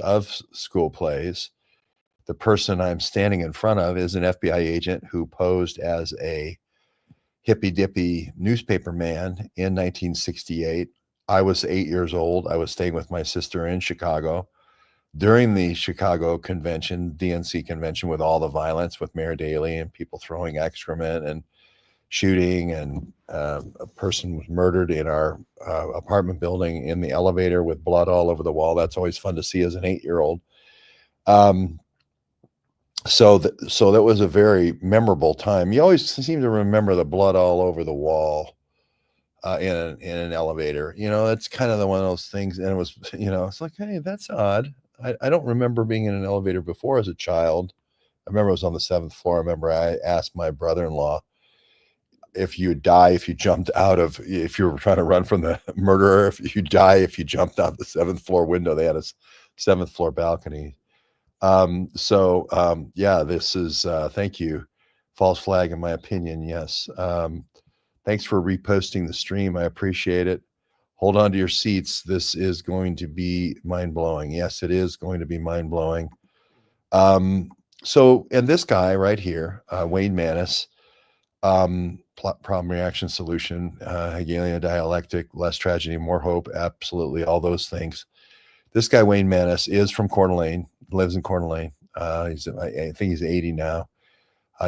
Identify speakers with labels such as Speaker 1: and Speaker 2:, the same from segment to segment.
Speaker 1: of school plays. The person I'm standing in front of is an FBI agent who posed as a hippy dippy newspaper man in 1968. I was 8 years old. I was staying with my sister in Chicago during the Chicago convention, DNC convention, with all the violence with Mayor Daley and people throwing excrement and shooting, and a person was murdered in our apartment building in the elevator with blood all over the wall. That's always fun to see as an 8-year-old. So that was a very memorable time. You always seem to remember the blood all over the wall in an elevator. That's kind of one of those things. And it was, it's like, hey, that's odd. I don't remember being in an elevator before as a child. I remember I was on the 7th floor. I remember I asked my brother-in-law if you die, if you were trying to run from the murderer, if you die, if you jumped out the 7th floor window. They had a 7th floor balcony. Yeah, this is, thank you. False flag, in my opinion. Yes. Thanks for reposting the stream. I appreciate it. Hold on to your seats. This is going to be mind blowing. Yes, it is going to be mind blowing. And this guy right here, Wayne Manis, problem reaction solution, Hegelian dialectic, less tragedy, more hope. Absolutely. All those things. This guy, Wayne Manis, is from Coeur d'Alene, lives in Coeur d'Alene. I think he's 80 now.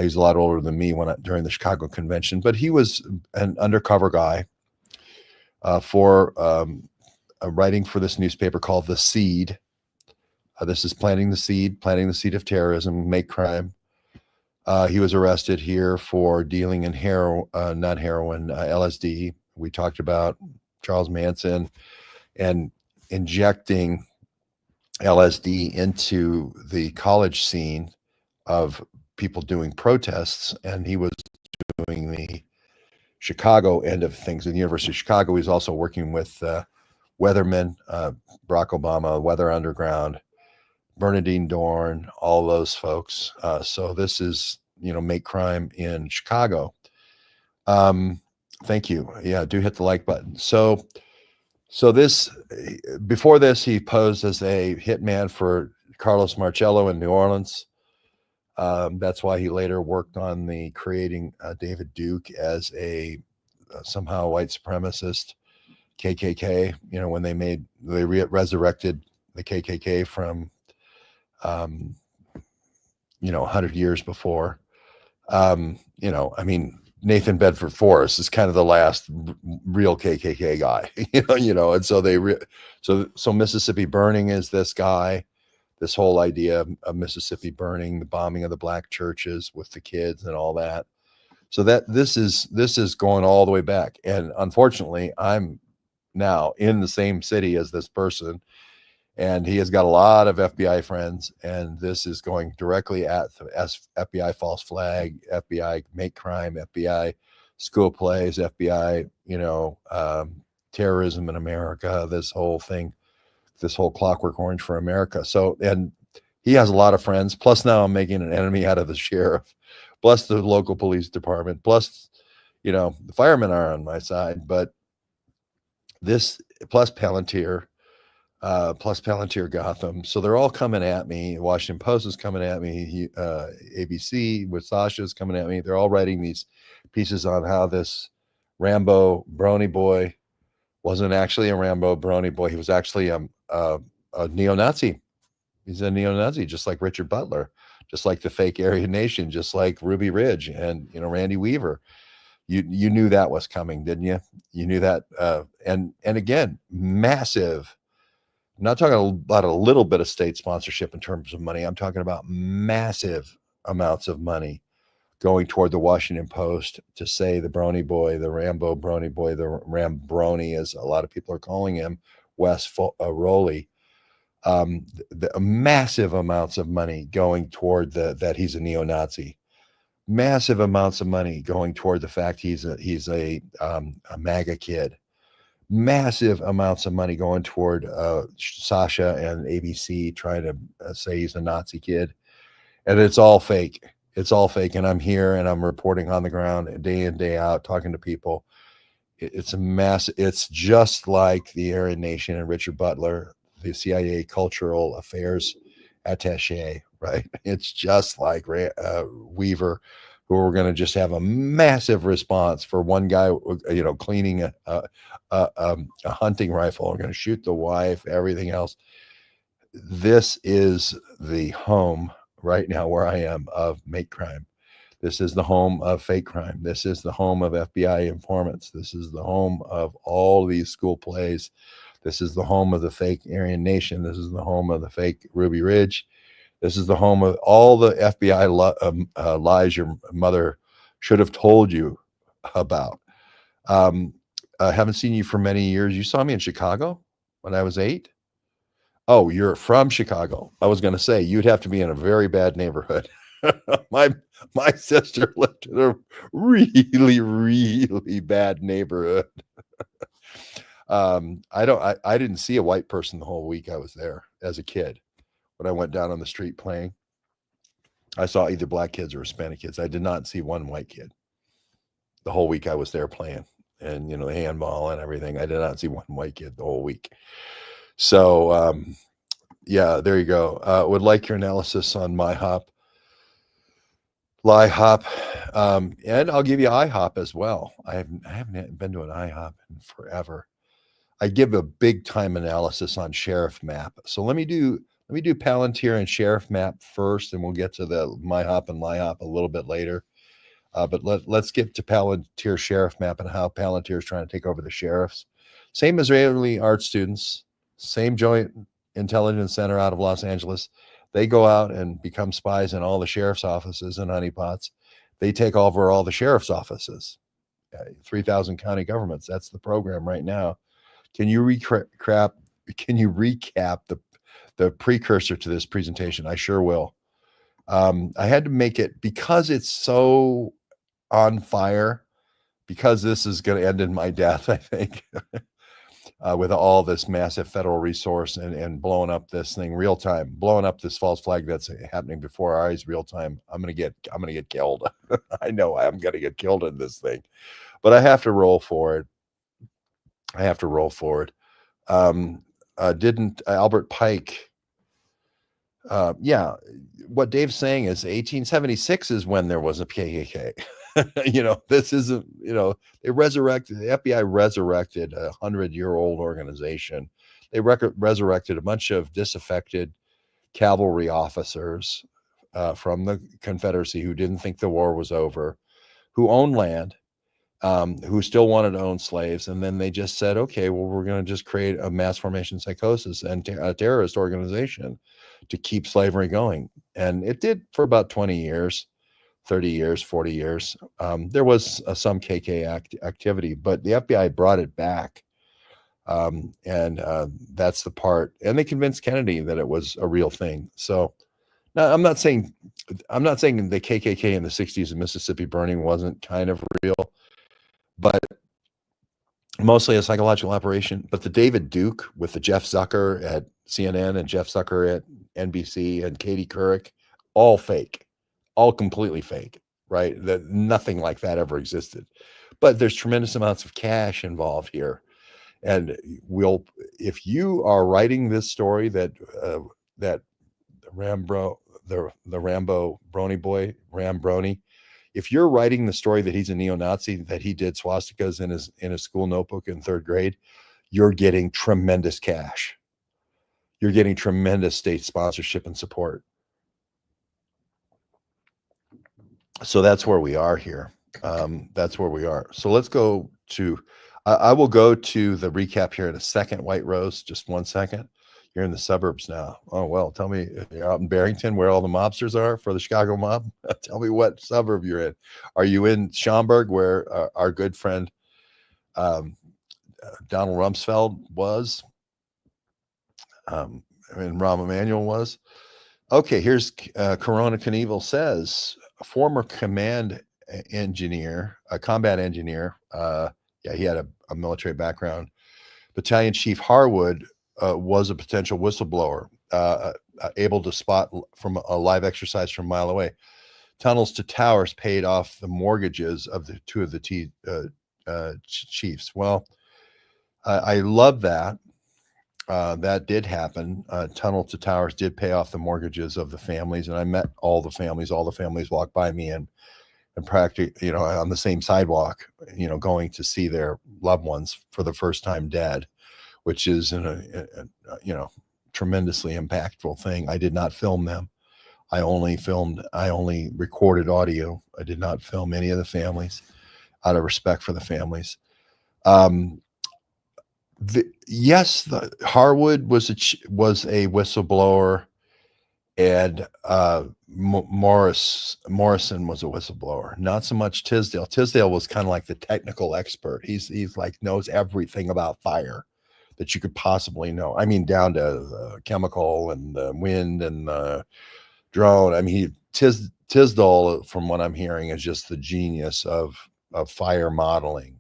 Speaker 1: He's a lot older than me during the Chicago convention, but he was an undercover guy for writing for this newspaper called The Seed. This is planting the seed of terrorism, make crime. He was arrested here for dealing in LSD. We talked about Charles Manson and injecting LSD into the college scene of people doing protests, and he was doing the Chicago end of things in the University of Chicago. He's also working with weathermen, Barack Obama, Weather Underground, Bernadine Dorn, all those folks. So this is, make crime in Chicago. Thank you. Yeah, do hit the like button. So this, before this, he posed as a hitman for Carlos Marcello in New Orleans. That's why he later worked on the creating David Duke as a somehow white supremacist KKK. When they resurrected the KKK from 100 years before. Nathan Bedford Forrest is kind of the last real KKK guy, and so Mississippi Burning is this guy, this whole idea of Mississippi Burning, the bombing of the black churches with the kids and all that. So that this is going all the way back. And unfortunately, I'm now in the same city as this person, and he has got a lot of FBI friends, and this is going directly at FBI false flag, FBI make crime, FBI school plays, FBI, terrorism in America, this whole thing, this whole Clockwork Orange for America. So, and he has a lot of friends. Plus now I'm making an enemy out of the sheriff, plus the local police department, plus, the firemen are on my side, but this plus Palantir Gotham. So they're all coming at me. Washington Post is coming at me. ABC with Sasha is coming at me. They're all writing these pieces on how this Rambo Brony boy wasn't actually a Rambo Brony boy. He was actually a neo-Nazi. He's a neo-Nazi, just like Richard Butler, just like the fake Aryan Nation, just like Ruby Ridge and, Randy Weaver. You knew that was coming, didn't you? You knew that. And again, massive. I'm not talking about a little bit of state sponsorship in terms of money. I'm talking about massive amounts of money going toward the Washington Post to say the Brony boy, the Rambo Brony boy, the Rambroni, as a lot of people are calling him, Wes Rowley. The massive amounts of money going toward that he's a neo-Nazi. Massive amounts of money going toward the fact he's a MAGA kid. Massive amounts of money going toward Sasha and ABC trying to say he's a Nazi kid. And it's all fake. It's all fake. And I'm here and I'm reporting on the ground day in, day out, talking to people. It's a mess. It's just like the Aryan Nation and Richard Butler. the CIA cultural affairs attaché, right? It's just like Weaver, who are going to just have a massive response for one guy, cleaning a hunting rifle. We're going to shoot the wife, everything else. This is the home right now where I am of make crime. This is the home of fake crime. This is the home of FBI informants. This is the home of all these school plays. This is the home of the fake Aryan Nation. This is the home of the fake Ruby Ridge. This is the home of all the FBI lies your mother should have told you about. I haven't seen you for many years. You saw me in Chicago when I was 8. Oh, you're from Chicago. I was going to say you'd have to be in a very bad neighborhood. my my sister lived in a really, really bad neighborhood. I didn't see a white person the whole week I was there as a kid. When I went down on the street playing, I saw either black kids or Hispanic kids. I did not see one white kid the whole week I was there playing, and the handball and everything. I did not see one white kid the whole week. So yeah, there you go. Would like your analysis on MyHop, LIHOP, and I'll give you IHOP as well. I haven't been to an IHOP in forever. I give a big time analysis on Sheriff Map. So let me do Palantir and Sheriff Map first, and we'll get to the MyHop and LIHOP a little bit later. But let's get to Palantir Sheriff Map and how Palantir is trying to take over the sheriffs. Same Israeli art students, same Joint Intelligence Center out of Los Angeles. They go out and become spies in all the sheriff's offices and honeypots. They take over all the sheriff's offices, 3,000 county governments. That's the program right now. Can you recap the precursor to this presentation? I sure will. I had to make it because it's so on fire, because this is going to end in my death, I think, with all this massive federal resource and blowing up this thing real time, blowing up this false flag that's happening before our eyes real time. I'm going to get killed. I know I'm going to get killed in this thing, but I have to roll for it. Didn't Albert Pike? Yeah, what Dave's saying is 1876 is when there was a KKK. This isn't, they resurrected, the FBI resurrected a 100-year-old organization. They resurrected a bunch of disaffected cavalry officers from the Confederacy who didn't think the war was over, who owned land, who still wanted to own slaves. And then they just said, okay, well, we're going to just create a mass formation psychosis and a terrorist organization to keep slavery going. And it did for about 20 years, 30 years, 40 years. There was some KK activity, but the FBI brought it back. And that's the part. And they convinced Kennedy that it was a real thing. So now I'm not saying the KKK in the 60s in Mississippi burning wasn't kind of real, but mostly a psychological operation. But the David Duke with the Jeff Zucker at CNN and Jeff Zucker at NBC and Katie Couric, all fake, all completely fake, right? That nothing like that ever existed. But there's tremendous amounts of cash involved here. And if you are writing this story that Rambo, the Rambo Brony boy, Ram Brony, if you're writing the story that he's a neo-Nazi, that he did swastikas in his school notebook in 3rd grade, you're getting tremendous cash. You're getting tremendous state sponsorship and support. So that's where we are here. That's where we are. So let's go to, I will go to the recap here in a second, White Rose, just 1 second. You're in the suburbs now. Oh, well, tell me, you're out in Barrington where all the mobsters are for the Chicago mob? Tell me what suburb you're in. Are you in Schaumburg where our good friend Donald Rumsfeld was? And Rahm Emanuel was? Okay, here's Corona Knievel says, a former command engineer, a combat engineer, yeah, he had a military background. Battalion Chief Harwood was a potential whistleblower, able to spot from a live exercise from a mile away. Tunnels to towers paid off the mortgages of the two of the chiefs. Well, I love that. that did happen. Tunnel to Towers did pay off the mortgages of the families, and I met all the families. All the families walked by me and practically, on the same sidewalk, going to see their loved ones for the first time dead, which is tremendously impactful thing. I did not film them. I only recorded audio. I did not film any of the families out of respect for the families. Yes, Harwood was a whistleblower, and Morrison was a whistleblower. Not so much Tisdale. Tisdale was kind of like the technical expert. He's like knows everything about fire that you could possibly know. I mean, down to the chemical and the wind and the drone. I mean, Tisdale, from what I'm hearing, is just the genius of fire modeling.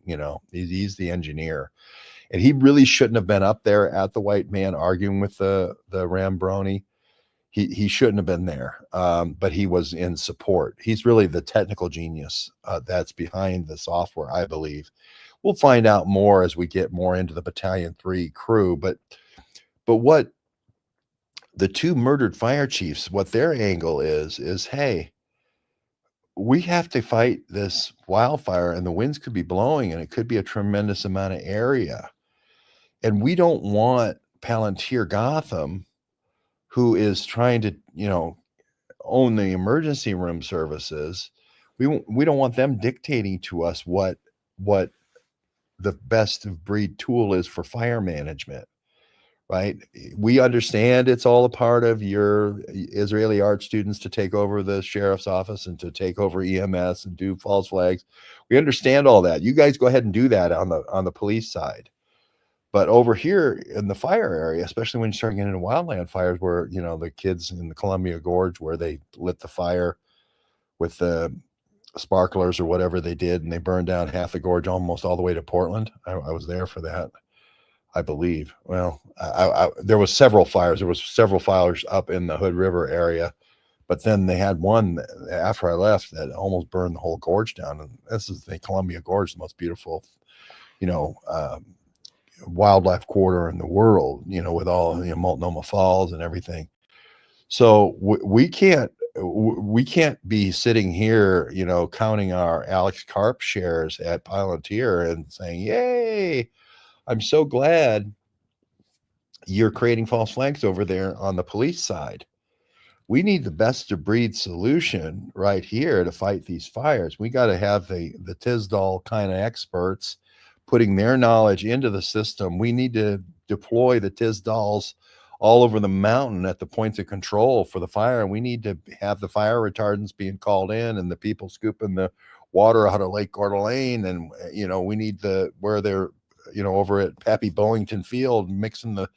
Speaker 1: He's the engineer. And he really shouldn't have been up there at the White Man arguing with the Rambroni. He shouldn't have been there, but he was in support. He's really the technical genius that's behind the software, I believe. We'll find out more as we get more into the Battalion 3 crew. But what the two murdered fire chiefs, what their angle is, hey, we have to fight this wildfire, and the winds could be blowing, and it could be a tremendous amount of area. And we don't want Palantir Gotham, who is trying to, own the emergency room services. We don't want them dictating to us what the best of breed tool is for fire management, right? We understand it's all a part of your Israeli art students to take over the sheriff's office and to take over EMS and do false flags. We understand all that. You guys go ahead and do that on the police side. But over here in the fire area, especially when you start getting into wildland fires, where the kids in the Columbia Gorge, where they lit the fire with the sparklers or whatever they did, and they burned down half the gorge almost all the way to Portland. I was there for that, I believe. Well, there was several fires. There was several fires up in the Hood River area, but then they had one after I left that almost burned the whole gorge down. And this is the Columbia Gorge, the most beautiful, wildlife corridor in the world, with all Multnomah Falls and everything. So we can't be sitting here, counting our Alex Karp shares at Palantir and saying, "Yay, I'm so glad you're creating false flags over there on the police side." We need the best of breed solution right here to fight these fires. We got to have the Tisdale kind of experts putting their knowledge into the system. We need to deploy the Tisdales all over the mountain at the points of control for the fire. And we need to have the fire retardants being called in and the people scooping the water out of Lake Coeur d'Alene. And, we need where they're, over at Pappy Bollington Field, mixing the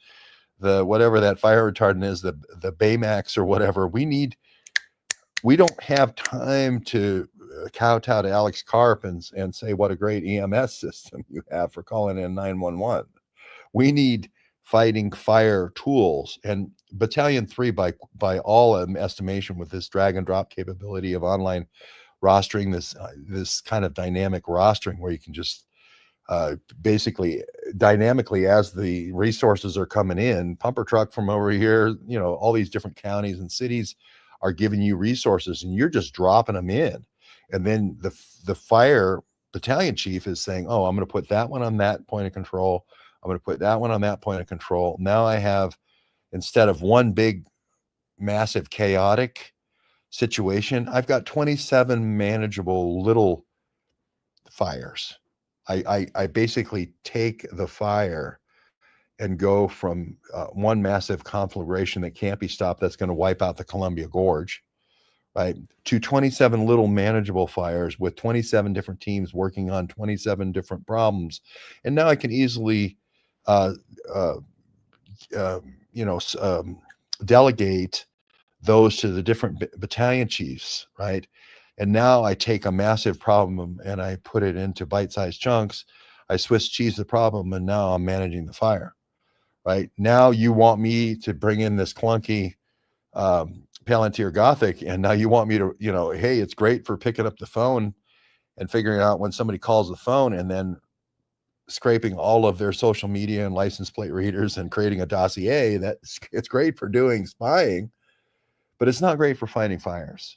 Speaker 1: whatever that fire retardant is, the Baymax or whatever. We don't have time to kowtow to Alex Karp and say what a great EMS system you have for calling in 911. We need fighting fire tools. And Battalion 3, by all estimation, with this drag and drop capability of online rostering, this kind of dynamic rostering where you can just basically dynamically, as the resources are coming in, pumper truck from over here, all these different counties and cities are giving you resources, and you're just dropping them in. And then the fire battalion chief is saying, "Oh, I'm going to put that one on that point of control. I'm going to put that one on that point of control." Now I have, instead of one big, massive, chaotic situation, I've got 27 manageable little fires. I basically take the fire and go from one massive conflagration that can't be stopped, that's going to wipe out the Columbia Gorge, right, to 27 little manageable fires with 27 different teams working on 27 different problems. And now I can easily delegate those to the different battalion chiefs, right? And now I take a massive problem and I put it into bite-sized chunks. I Swiss cheese the problem, and now I'm managing the fire, right? Now you want me to bring in this clunky Palantir Gothic, and now you want me to, hey, it's great for picking up the phone and figuring out when somebody calls the phone, and then scraping all of their social media and license plate readers and creating a dossier. It's great for doing spying, but it's not great for fighting fires.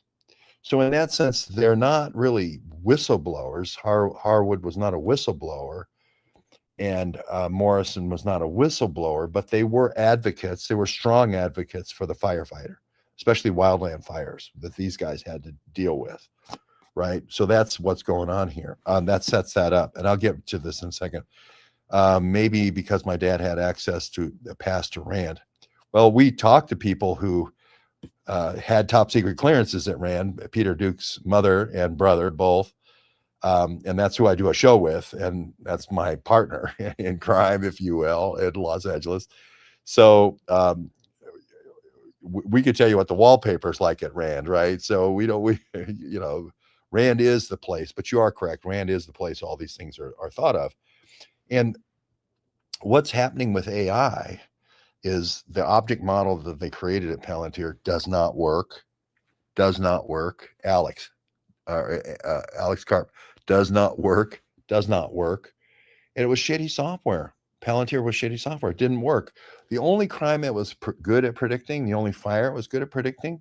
Speaker 1: So in that sense, they're not really whistleblowers. Harwood was not a whistleblower, and Morrison was not a whistleblower, but they were advocates. They were strong advocates for the firefighter, especially wildland fires that these guys had to deal with, right? So that's what's going on here. That sets that up, and I'll get to this in a second. Maybe because my dad had access to a pass to Rand. Well, we talked to people who had top secret clearances at Rand, Peter Duke's mother and brother, both. And that's who I do a show with. And that's my partner in crime, if you will, in Los Angeles. So we could tell you what the wallpaper's like at Rand, right? So Rand is the place, but you are correct. Rand is the place all these things are thought of. And what's happening with AI is the object model that they created at Palantir does not work. Alex Karp does not work. And it was shitty software. Palantir was shitty software. It didn't work. The only crime it was good at predicting, the only fire it was good at predicting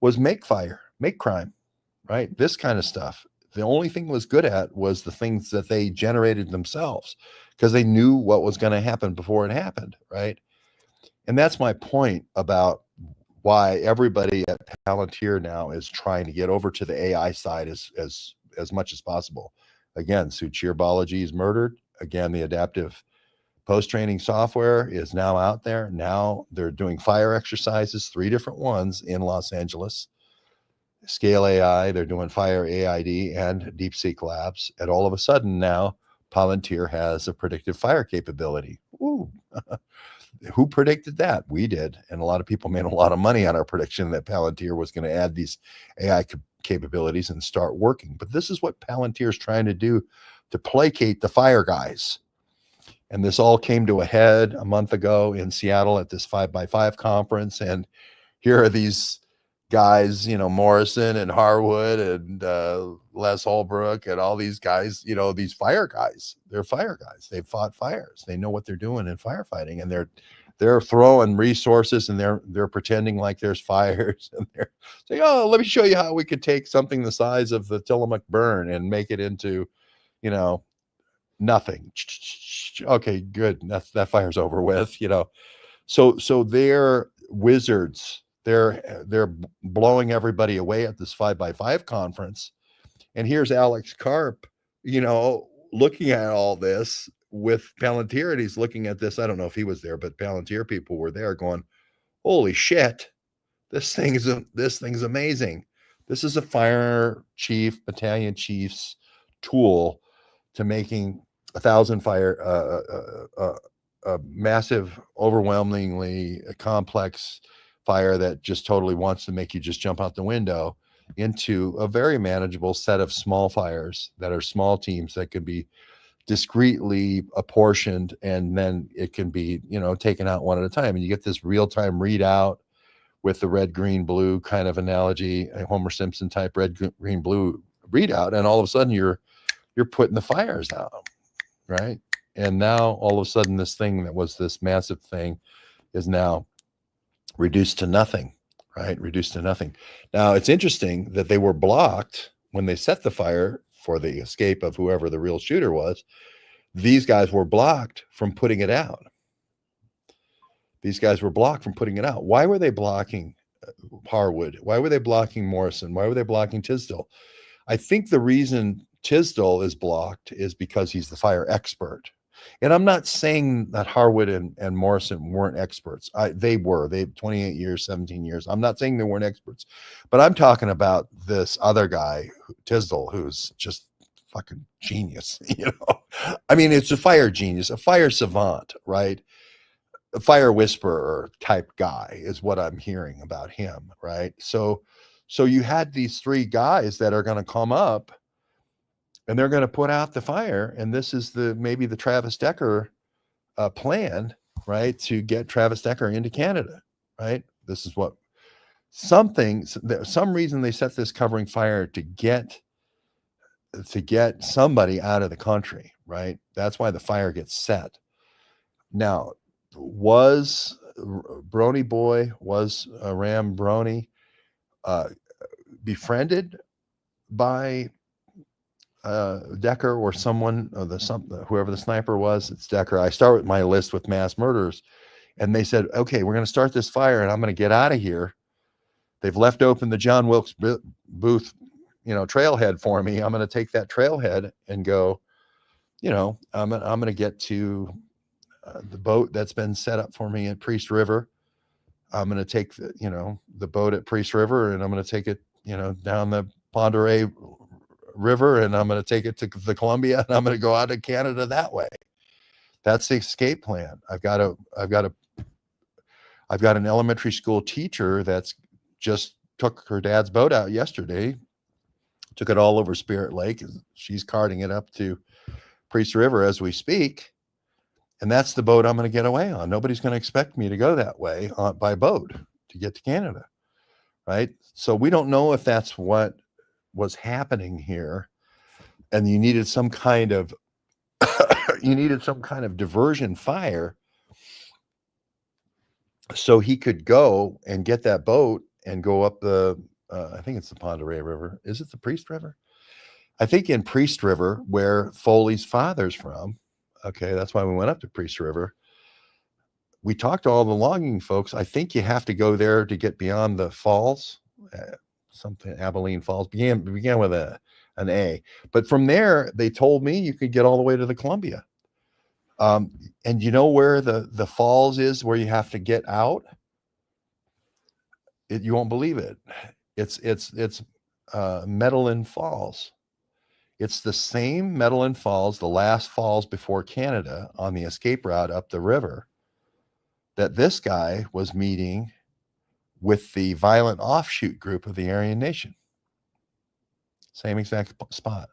Speaker 1: was make crime, right? This kind of stuff. The only thing it was good at was the things that they generated themselves because they knew what was going to happen before it happened, right? And that's my point about why everybody at Palantir now is trying to get over to the AI side as much as possible. Again, Suchir Balaji is murdered. Again, the adaptive post-training software is now out there. Now they're doing fire exercises, 3 different ones in Los Angeles. Scale AI, they're doing Fire AID and DeepSeek Labs. And all of a sudden now, Palantir has a predictive fire capability. Ooh. Who predicted that? We did. And a lot of people made a lot of money on our prediction that Palantir was going to add these AI capabilities and start working. But this is what Palantir is trying to do to placate the fire guys. And this all came to a head a month ago in Seattle at this 5x5 conference. And here are these guys, Morrison and Harwood and Les Holbrook and all these guys, these fire guys. They're fire guys. They've fought fires. They know what they're doing in firefighting, and they're throwing resources, and they're pretending like there's fires, and they're saying, "Oh, let me show you how we could take something the size of the Tillamook burn and make it into, nothing." Okay, good. That fire's over with, So they're wizards. They're blowing everybody away at this 5x5 conference. And here's Alex Karp, looking at all this with Palantir, and he's looking at this. I don't know if he was there, but Palantir people were there going, holy shit, this thing's amazing. This is a fire chief, battalion chief's tool to making 1,000 fire, a massive, overwhelmingly complex fire that just totally wants to make you just jump out the window into a very manageable set of small fires that are small teams that could be discreetly apportioned, and then it can be, taken out one at a time. And you get this real-time readout with the red, green, blue kind of analogy, a Homer Simpson type red, green, blue readout. And all of a sudden you're putting the fires out, right? And now all of a sudden this thing that was this massive thing is now reduced to nothing, right? Reduced to nothing. Now, it's interesting that they were blocked when they set the fire for the escape of whoever the real shooter was. These guys were blocked from putting it out. Why were they blocking Harwood? Why were they blocking Morrison? Why were they blocking Tisdall? I think the reason Tisdall is blocked is because he's the fire expert. And I'm not saying that Harwood and Morrison weren't experts. They were. They 28 years, 17 years. I'm not saying they weren't experts, but I'm talking about this other guy, Tisdall, who's just fucking genius. I mean, it's a fire genius, a fire savant, right? A fire whisperer type guy is what I'm hearing about him, right? So you had these 3 guys that are going to come up, and they're going to put out the fire. And this is maybe the Travis Decker plan, right? To get Travis Decker into Canada, right? This is what some reason they set this covering fire to get to get somebody out of the country, right? That's why the fire gets set. Now, was Brony Boy, was Ram Brony uh, befriended by Decker or someone, or whoever the sniper was? It's Decker. I start with my list with mass murders, and they said, okay, we're going to start this fire, and I'm going to get out of here. They've left open the John Wilkes Booth, trailhead for me. I'm going to take that trailhead and go. I'm going to get to the boat that's been set up for me at Priest River. I'm going to take the boat at Priest River, and I'm going to take it, down the Ponderay River, and I'm going to take it to the Columbia, and I'm going to go out to Canada that way. That's the escape plan. I've got an elementary school teacher that's just took her dad's boat out yesterday, took it all over Spirit Lake. She's carting it up to Priest River as we speak. And that's the boat I'm going to get away on. Nobody's going to expect me to go that way by boat to get to Canada, right? So we don't know if that's what was happening here. And you needed some kind of diversion fire so he could go and get that boat and go up the I think it's the Ponderay River. Is it the Priest River? I think in Priest River, where Foley's father's from. Okay, that's why we went up to Priest River. We talked to all the logging folks. I think you have to go there to get beyond the falls. Something Abilene Falls began with an A. But from there, they told me you could get all the way to the Columbia. And you know where the falls is, where you have to get out? You won't believe it. It's Medellin Falls. It's the same Medellin Falls, the last falls before Canada on the escape route up the river, that this guy was meeting with the violent offshoot group of the Aryan Nation. Same exact spot,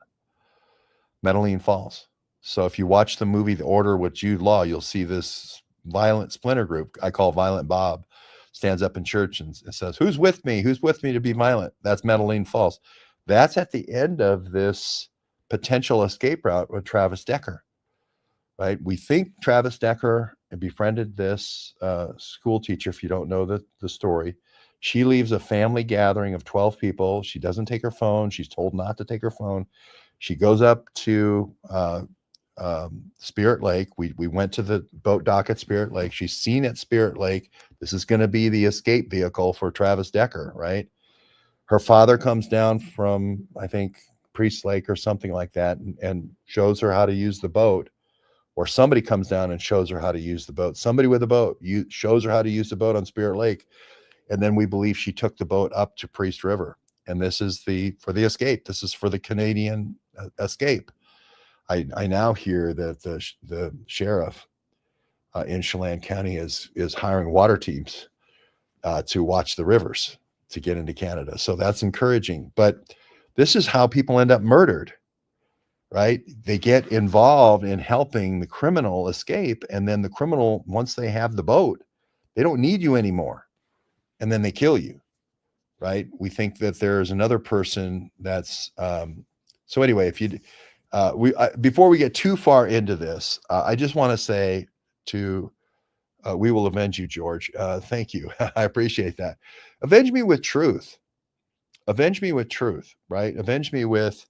Speaker 1: Medellin Falls. So if you watch the movie The Order with Jude Law, you'll see this violent splinter group I call Violent Bob stands up in church and says, who's with me? Who's with me to be violent? That's Medellin Falls. That's at the end of this potential escape route with Travis Decker, right? We think Travis Decker befriended this school teacher. If you don't know the story, she leaves a family gathering of 12 people. She doesn't take her phone. She's told not to take her phone. She goes up to Spirit Lake. We went to the boat dock at Spirit Lake. She's seen at Spirit Lake. This is going to be the escape vehicle for Travis Decker, right? Her father comes down from, I think, Priest Lake or something like that, and shows her how to use the boat. Or somebody comes down and shows her how to use the boat. Somebody with a boat shows her how to use the boat on Spirit Lake. And then we believe she took the boat up to Priest River. And this is for the escape. This is for the Canadian escape. I now hear that the sheriff in Chelan County is hiring water teams to watch the rivers to get into Canada. So that's encouraging. But this is how people end up murdered, right? They get involved in helping the criminal escape. And then the criminal, once they have the boat, they don't need you anymore. And then they kill you, right? We think that there's another person that's, so anyway, if you, before we get too far into this, I just want to say we will avenge you, George. Thank you. I appreciate that. Avenge me with truth. Avenge me with truth, right? Avenge me with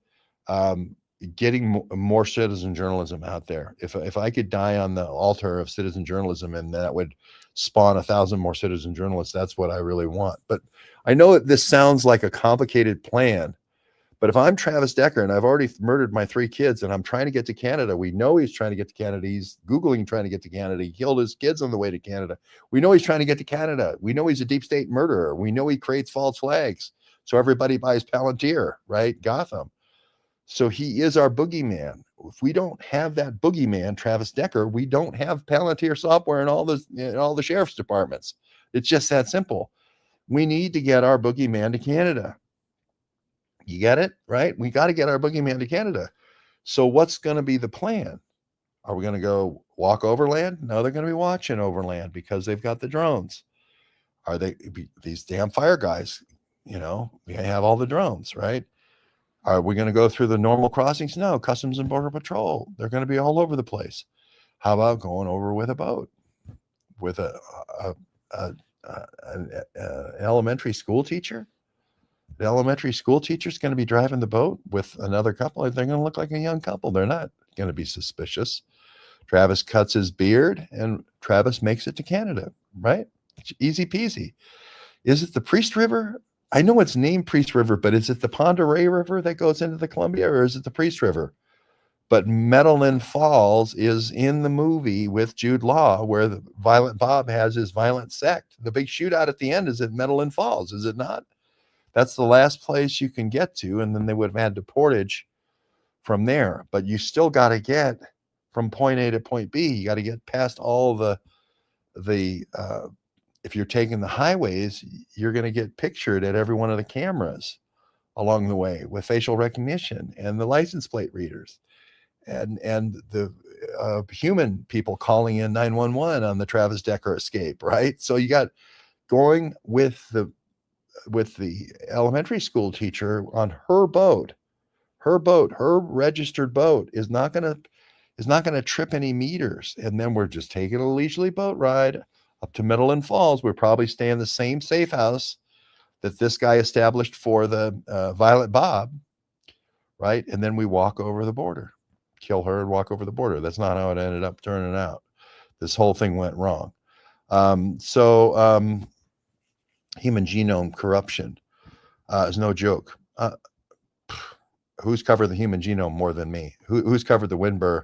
Speaker 1: getting more citizen journalism out there. If I could die on the altar of citizen journalism and that would spawn 1,000 more citizen journalists, that's what I really want. But I know that this sounds like a complicated plan, but if I'm Travis Decker and I've already murdered my 3 kids and I'm trying to get to Canada, we know he's trying to get to Canada. He's Googling trying to get to Canada. He killed his kids on the way to Canada. We know he's trying to get to Canada. We know he's a deep state murderer. We know he creates false flags. So everybody buys Palantir, right? Gotham. So he is our boogeyman. If we don't have that boogeyman, Travis Decker, we don't have Palantir software in all the sheriff's departments. It's just that simple. We need to get our boogeyman to Canada. You get it, right? We got to get our boogeyman to Canada. So what's going to be the plan? Are we going to go walk overland? No, they're going to be watching overland because they've got the drones. Are they these damn fire guys? We have all the drones, right? Are we going to go through the normal crossings? No, Customs and Border Patrol. They're going to be all over the place. How about going over with a boat, with an elementary school teacher? The elementary school teacher's going to be driving the boat with another couple. They're going to look like a young couple. They're not going to be suspicious. Travis cuts his beard and Travis makes it to Canada, right? Easy peasy. Is it the Priest River? I know it's named Priest River, but is it the Pend Oreille River that goes into the Columbia, or is it the Priest River? But Medellin Falls is in the movie with Jude Law, where the Violent Bob has his violent sect. The big shootout at the end is at Medellin Falls, is it not? That's the last place you can get to, and then they would have had to portage from there. But you still got to get from point A to point B. You got to get past all the if you're taking the highways, you're going to get pictured at every one of the cameras along the way with facial recognition and the license plate readers and the human people calling in 911 on the Travis Decker escape, right? So you got going with the elementary school teacher on her boat, her registered boat is not going to trip any meters. And then we're just taking a leisurely boat ride up to Medellin Falls. We're probably staying in the same safe house that this guy established for the Violent Bob, right? And then we walk over the border, kill her and walk over the border. That's not how it ended up turning out. This whole thing went wrong. Human genome corruption is no joke. Who's covered the human genome more than me? Who's covered the Winburn?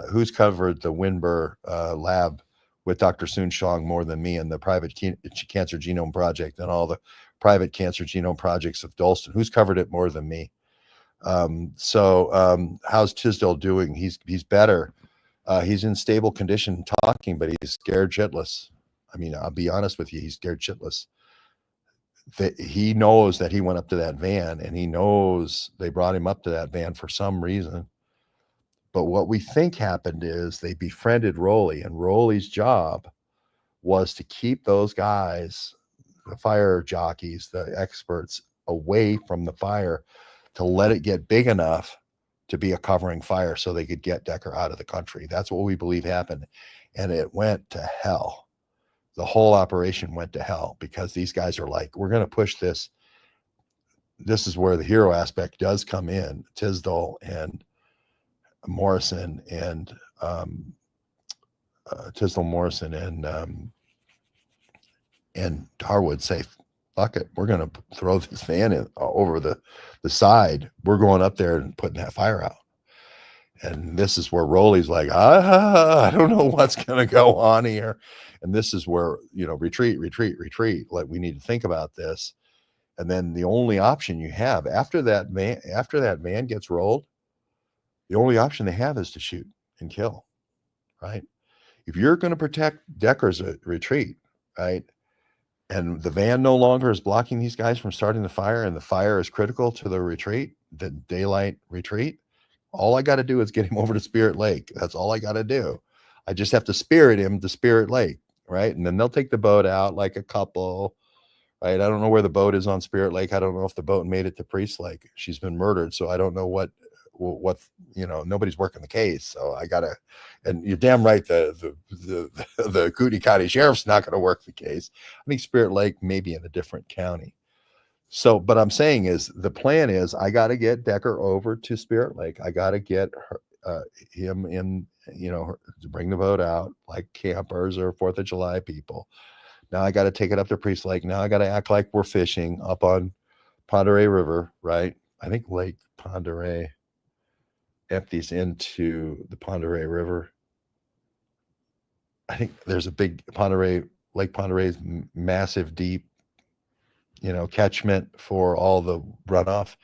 Speaker 1: Who's covered the Winburn lab with Dr. Soon Shong more than me, and the private cancer genome project and all the private cancer genome projects of Dalston? Who's covered it more than me? How's Tisdale doing? He's better. He's in stable condition talking, but he's scared shitless. I mean, I'll be honest with you, he's scared shitless. He knows that he went up to that van, and he knows they brought him up to that van for some reason. But what we think happened is they befriended Rowley, and Rowley's job was to keep those guys, the fire jockeys, the experts, away from the fire, to let it get big enough to be a covering fire so they could get Decker out of the country. That's what we believe happened. And it went to hell. The whole operation went to hell because these guys are like, we're going to push this. This is where the hero aspect does come in. Tisdale and Morrison and Tisdale Morrison and Harwood say, fuck it, we're going to throw this van in, over the side. We're going up there and putting that fire out. And this is where Rowley's like, I don't know what's going to go on here. And this is where, retreat. Like, we need to think about this. And then the only option you have after that van gets rolled, the only option they have is to shoot and kill, right? If you're going to protect Decker's retreat, right, and the van no longer is blocking these guys from starting the fire, and the fire is critical to the retreat, the daylight retreat, all I got to do is get him over to Spirit Lake. That's all I got to do. I just have to spirit him to Spirit Lake, right? And then they'll take the boat out like a couple, right? I don't know where the boat is on Spirit Lake. I don't know if the boat made it to Priest Lake. She's been murdered, so I don't know what nobody's working the case. So I gotta, and you're damn right, the Kootenai County Sheriff's not going to work the case. I think Spirit Lake may be in a different county. So, but I'm saying is, the plan is, I got to get Decker over to Spirit Lake. I got to get him in, to bring the boat out like campers or 4th of July people. Now I got to take it up to Priest Lake. Now I got to act like we're fishing up on Pend Oreille River, right? I think Lake Pend Oreille empties into the Pend Oreille River. I think there's a big Lake Pend Oreille's massive, deep, catchment for all the runoff.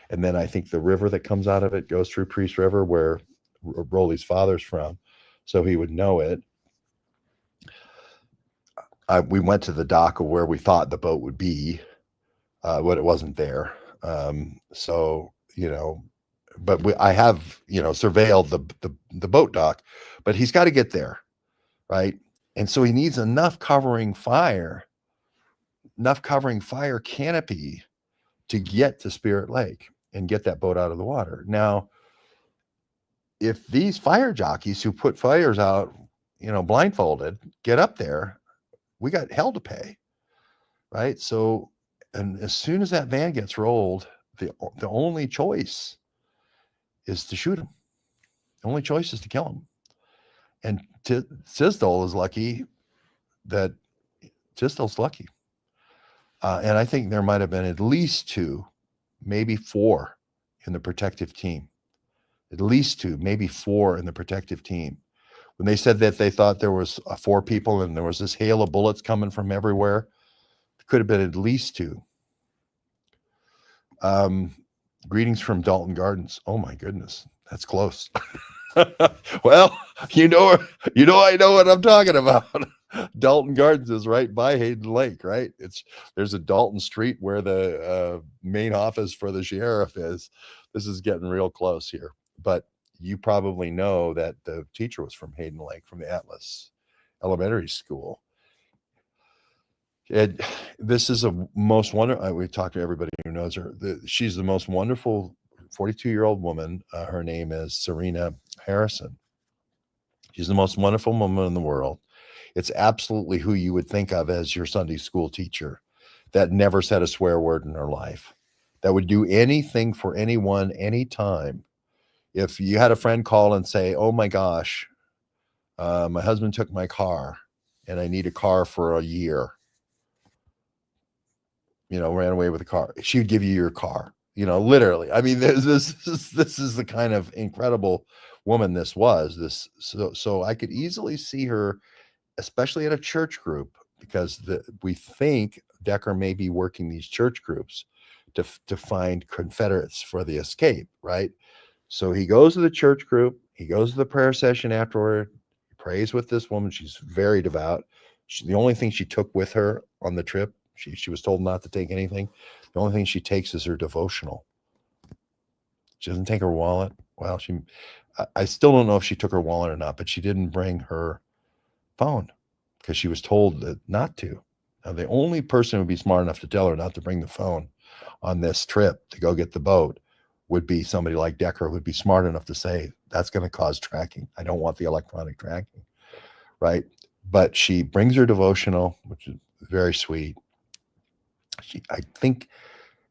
Speaker 1: And then I think the river that comes out of it goes through Priest River, where Rowley's father's from. So he would know it. We went to the dock of where we thought the boat would be, but it wasn't there. But I have, surveilled the boat dock, but he's got to get there, right? And so he needs enough covering fire canopy to get to Spirit Lake. and get that boat out of the water. Now, if these fire jockeys who put fires out, blindfolded, get up there, we got hell to pay, right? So, and as soon as that van gets rolled, the only choice is to shoot him. The only choice is to kill him. And Tisdall is lucky that Tisdall's lucky. And I think there might have been at least 2, maybe 4 in the protective team. At least 2, maybe 4 in the protective team. When they said that they thought there was 4 people and there was this hail of bullets coming from everywhere, it could have been at least 2. Greetings from Dalton Gardens. Oh my goodness, that's close. Well, I know what I'm talking about. Dalton Gardens is right by Hayden Lake, right? There's a Dalton Street where the main office for the sheriff is. This is getting real close here, but you probably know that the teacher was from Hayden Lake, from the Atlas Elementary School. This is a most wonderful. We talked to everybody who knows her. She's the most wonderful 42-year-old woman. Her name is Serena Harrison. She's the most wonderful woman in the world. It's absolutely who you would think of as your Sunday school teacher that never said a swear word in her life, that would do anything for anyone, anytime. If you had a friend call and say, oh my gosh, my husband took my car and I need a car for a year, ran away with a car, she would give you your car, literally. I mean, this is the kind of incredible woman this was. So I could easily see her, especially at a church group, because we think Decker may be working these church groups to find Confederates for the escape, right? So he goes to the church group, he goes to the prayer session afterward, he prays with this woman. She's very devout. The only thing she took with her on the trip, she was told not to take anything. The only thing she takes is her devotional. She doesn't take her wallet. Well, I still don't know if she took her wallet or not, but she didn't bring her phone because she was told not to. Now, the only person who would be smart enough to tell her not to bring the phone on this trip to go get the boat would be somebody like Decker, who would be smart enough to say, that's going to cause tracking. I don't want the electronic tracking, right? But she brings her devotional, which is very sweet. I think,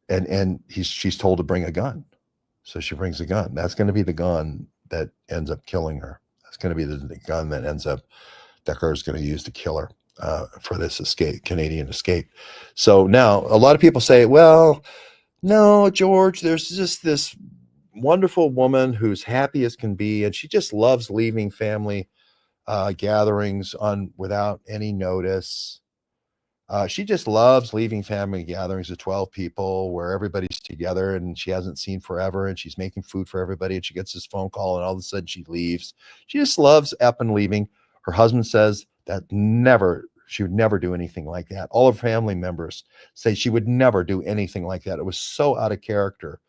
Speaker 1: and she's told to bring a gun. So she brings a gun. That's going to be the gun that ends up killing her. That's going to be the gun that ends up Decker is going to use to kill her for this Canadian escape. So now a lot of people say, well, no, George, there's just this wonderful woman who's happy as can be, and she just loves leaving family gatherings without any notice. She just loves leaving family gatherings of 12 people where everybody's together and she hasn't seen forever, and she's making food for everybody, and she gets this phone call and all of a sudden she leaves. She just loves up and leaving. Her husband says that she would never do anything like that. All her family members say she would never do anything like that. It was so out of character.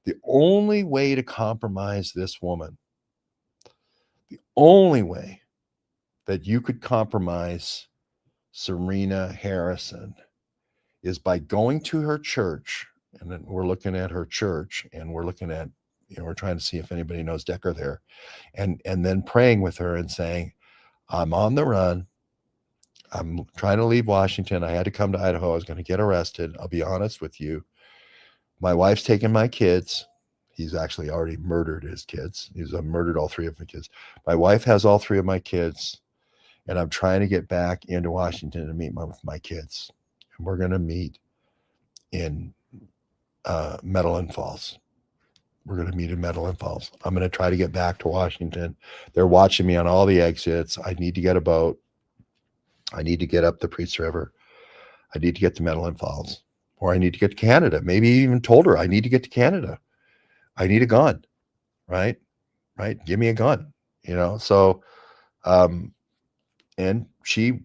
Speaker 1: The only way to compromise this woman, the only way that you could compromise Serena Harrison, is by going to her church. And then we're looking at her church and we're looking at, we're trying to see if anybody knows Decker there, and then praying with her and saying, I'm on the run. I'm trying to leave Washington. I had to come to Idaho. I was going to get arrested. I'll be honest with you. My wife's taken my kids. He's actually already murdered his kids. He's murdered all 3 of my kids. My wife has all 3 of my kids. And I'm trying to get back into Washington to meet with my kids. And we're going to meet in Medellin Falls. We're going to meet in Medellin Falls. I'm going to try to get back to Washington. They're watching me on all the exits. I need to get a boat. I need to get up the Priest River. I need to get to Medellin Falls. Or I need to get to Canada. Maybe even told her I need to get to Canada. I need a gun. Right? Give me a gun. So and she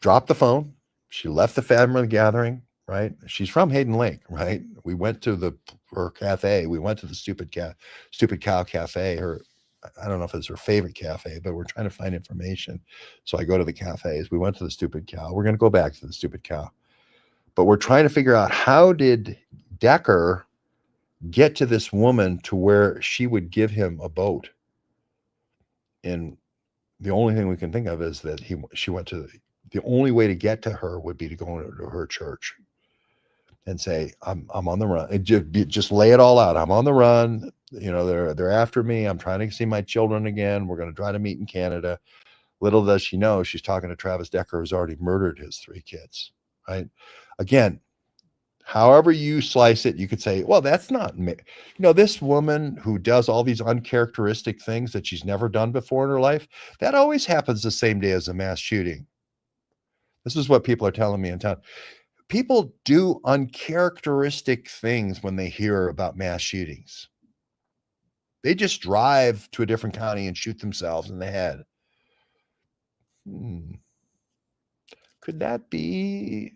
Speaker 1: dropped the phone. She left the family gathering, right? She's from Hayden Lake, right? We went to her cafe. We went to the Stupid Cow Cafe. I don't know if it's her favorite cafe, but we're trying to find information. So I go to the cafes. We went to the Stupid Cow. We're going to go back to the Stupid Cow. But we're trying to figure out, how did Decker get to this woman to where she would give him a boat. And the only thing we can think of is that she went to the only way to get to her would be to go into her church and say, I'm on the run. And just lay it all out. I'm on the run. You know, they're after me. I'm trying to see my children again. We're going to try to meet in Canada. Little does she know, she's talking to Travis Decker, who's already murdered his 3 kids. Right? Again, however you slice it, you could say, well, that's not me. You know, this woman who does all these uncharacteristic things that she's never done before in her life, that always happens the same day as a mass shooting. This is what people are telling me in town. People do uncharacteristic things when they hear about mass shootings. They just drive to a different county and shoot themselves in the head. Could that be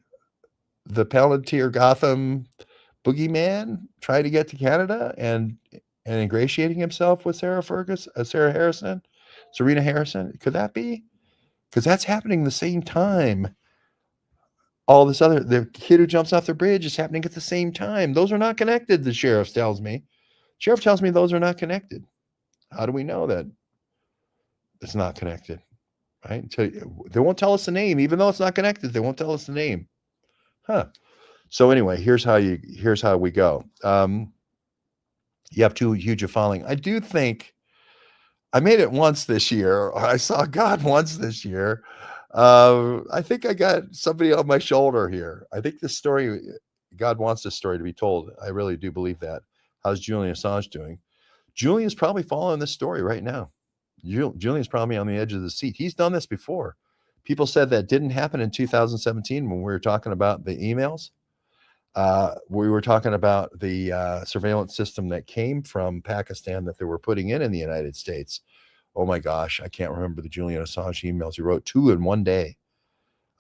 Speaker 1: the Palantir Gotham boogeyman trying to get to Canada and ingratiating himself with Serena Harrison? Could that be? Because that's happening the same time. All this other, the kid who jumps off the bridge is happening at the same time. Those are not connected, the sheriff tells me. Sheriff tells me those are not connected. How do we know that it's not connected? Right? They won't tell us the name, even though it's not connected. They won't tell us the name. Huh. So anyway, here's how we go. You have too huge a following. I do think I made it once this year. I saw God once this year. I think I got somebody on my shoulder here. I think this story, God wants this story to be told. I really do believe that. How's Julian Assange doing? Julian's probably following this story right now. Julian's probably on the edge of the seat. He's done this before. People said that didn't happen in 2017 when we were talking about the emails. We were talking about the surveillance system that came from Pakistan that they were putting in the United States. Oh my gosh, I can't remember the Julian Assange emails. He wrote 2 in one day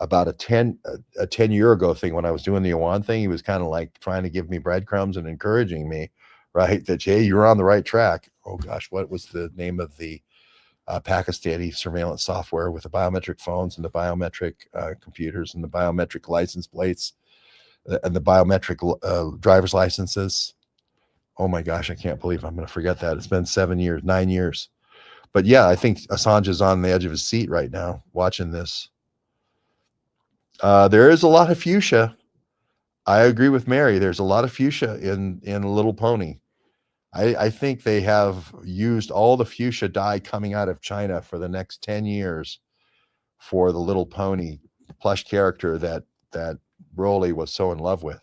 Speaker 1: about a 10-year ago thing when I was doing the Iran thing. He was kind of like trying to give me breadcrumbs and encouraging me, right? That, hey, you're on the right track. Oh gosh, what was the name of the Pakistani surveillance software with the biometric phones and the biometric computers and the biometric license plates and the biometric driver's licenses? Oh my gosh, I can't believe I'm going to forget that. It's been 9 years. But yeah, I think Assange is on the edge of his seat right now watching this. There is a lot of fuchsia. I agree with Mary. There's a lot of fuchsia in Little Pony. I think they have used all the fuchsia dye coming out of China for the next 10 years for the Little Pony plush character that Rolly was so in love with.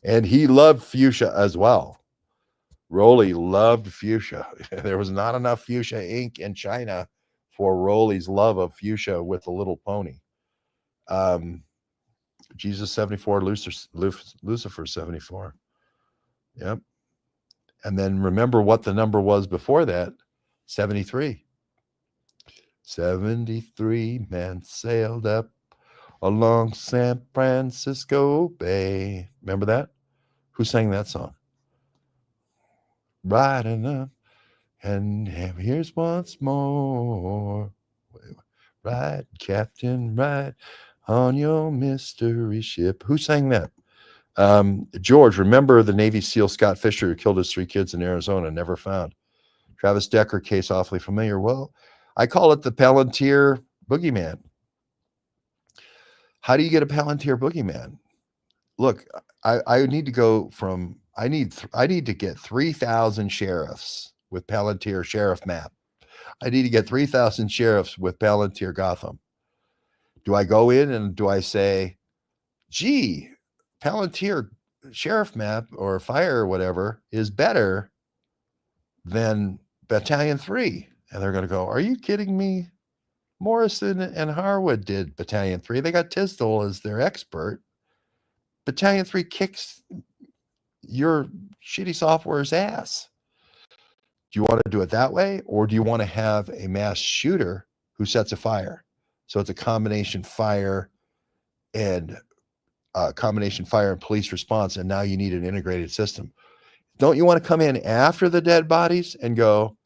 Speaker 1: And he loved fuchsia as well. Rolly loved fuchsia. There was not enough fuchsia ink in China for Rolly's love of fuchsia with the Little Pony. Jesus 74, Lucifer 74. Yep. And then remember what the number was before that, 73. 73 men sailed up along San Francisco Bay. Remember that? Who sang that song? Riding up, and here's once more. Ride, Captain, ride on your mystery ship. Who sang that? George, remember the Navy SEAL Scott Fisher who killed his 3 kids in Arizona, never found. Travis Decker case awfully familiar. Well, I call it the Palantir boogeyman. How do you get a Palantir boogeyman? Look, I need to go from I need to get 3,000 sheriffs with Palantir sheriff map. I need to get 3,000 sheriffs with Palantir Gotham. Do I go in and do I say, gee, Palantir sheriff map or fire or whatever is better than Battalion 3? And they're going to go, are you kidding me? Morrison and Harwood did Battalion 3. They got Tisdale as their expert. Battalion 3 kicks your shitty software's ass. Do you want to do it that way? Or do you want to have a mass shooter who sets a fire? So it's a combination fire and police response. And now you need an integrated system. Don't you want to come in after the dead bodies and go,